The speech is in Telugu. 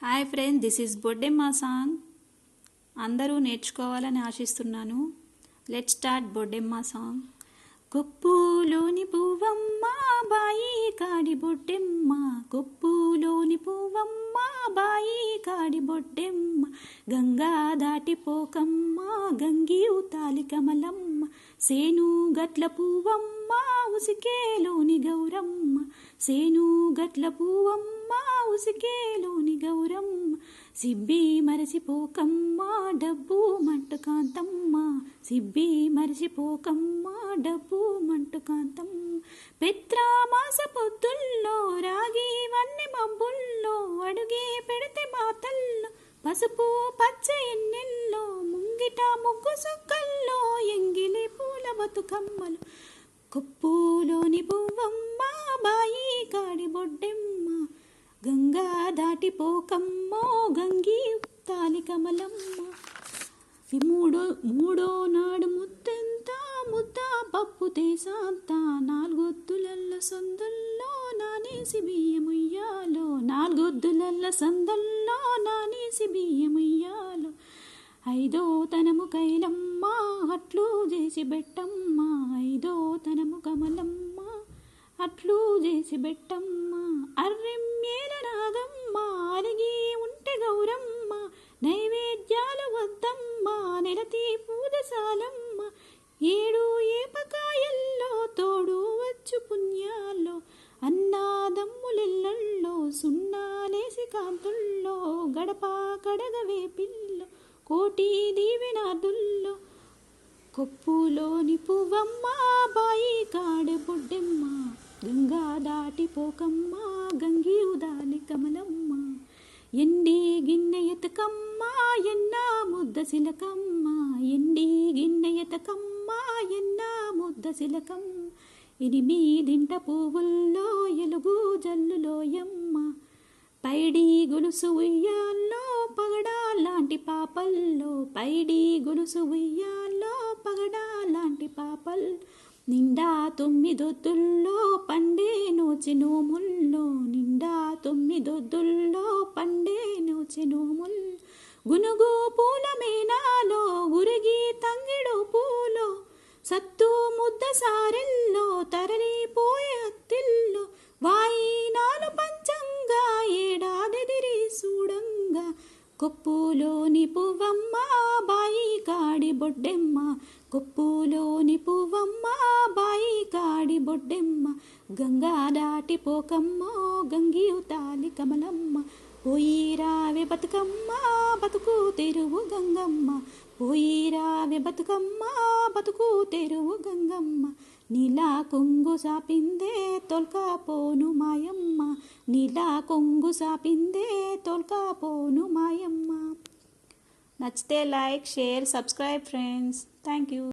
Hi friend, this is Boddemma song. అందరూ నేర్చుకోవాలని ఆశిస్తున్నాను. Let's start Boddemma song. కొప్పులోని పువ్వమ్మ బాయి కాడి బొడ్డెమ్మ, కొప్పులోని పువ్వమ్మ బాయి కాడి బొడ్డెమ్మ, గంగా దాటిపోకమ్మ గంగి ఉతాలి కమలమ్మ, సేను గట్ల పువ్వమ్మ ఉసికేలోని గౌరమ్మ, సేను గట్ల పువ్వమ్మ ఉసికేలోని గౌరమ్మ, సిబ్బి మరచిపోకమ్మ డబ్బు మంటు కాంతమ్మ, సిబ్బి మరచిపోకమ్మ డబ్బు మంటు కాంతమ్మ, పెత్రామాస పొద్దుల్లో రాగి వన్నె మబ్బుల్లో అడుగే పెడితే మాతల్లో, పసుపు పచ్చ ఎన్నెల్లో ముంగిట ముగ్గు సుక్కల్లో ఎంగిలి పూల బతుకమ్మలు, కొప్పులోని పువ్వమ్మ బాయి కాడి బొడ్డెమ్మ, గంగా దాటిపోకమ్మో గంగి ఉత్తాలి కమలమ్మ, మూడో నాడు ముత్తెంత ముద్ద పప్పు తేసాంత, నాలుగొద్దులల్ల సందుల్లో నానేసి బియ్యముయ్యాలో, నాలుగొద్దులల్ల సందుల్లో నానేసి బియ్యముయ్యాలో, ఐదో తనము కైలమ్మ అట్లు చేసి బెట్టమ్మ, ఐదో తనము కమలమ్మ అట్లు చేసి బెట్టమ్మ, అర్రెమ్మేల నాగమ్మ అరిగి ఉంటే గౌరమ్మ, నైవేద్యాలు వద్దమ్మ నెలతి పూదశాలమ్మ, ఏడు ఏపకాయల్లో తోడు వచ్చు పుణ్యాల్లో, అన్నాదమ్ములిళ్ళల్లో సున్నాలేసి కాంతుల్లో, గడప కడగ వేపిల్లో కోటి దీవెనార్దుల్లో, కొప్పులోని పువ్వమ్మ బాయి కాడి బొడ్డెమ్మ, గంగా దాటిపోకమ్మ గంగి ఉదాలి కమలమ్మ, ఎండి గిన్నె ఎతకమ్మ ఎన్న ముద్ద సిలకమ్మ, ఎండి గిన్నె ఎతకమ్మ ఎన్న ముద్ద సిలకమ్మ, ఎనిమిదింట పువ్వుల్లో ఎలుగు జల్లులోయమ్మ, పైడి గొలుసు ఉయ్యాల్లో పగడా లాంటి పాపల్లో, పైడి గొలుసు ఉయ్యాల్లో పగడా లాంటి పాపల్, నిండా తొమ్మిదొద్దుల్లో పండే నోచె నోముల్లో, నిండా తొమ్మిదొద్దుల్లో పండే నోచె నోముల్, గునుగు పూల మేనాలో గురిగి తంగిడు పూలో, సత్తు ముద్ద సారెల్లో తరలిపోయే అత్తిల్లో, వాయినాలు పంచంగా ఏడాదిరి చూడంగా, కొప్పులోని పువ్వమ్మ బాయి కాడి బొడ్డెమ్మ, కొప్పులోని పువ్వమ్మ బాయి కాడి బొడ్డెమ్మ, గంగా దాటిపోకమ్మో గంగి ఉతాలి కమలమ్మ, పోయి రావే బతుకమ్మ బతుకు తెరువు గంగమ్మ, పోయి రావే బతుకమ్మ బతుకు తెరువు గంగమ్మ, నీలా కొంగు సాపిందే తొల్కపోను మాయమ్మ, నీలా కొంగు సాపిందే తొల్కపోను మాయమ్మ. నచ్చితే like, share, subscribe friends. Thank you.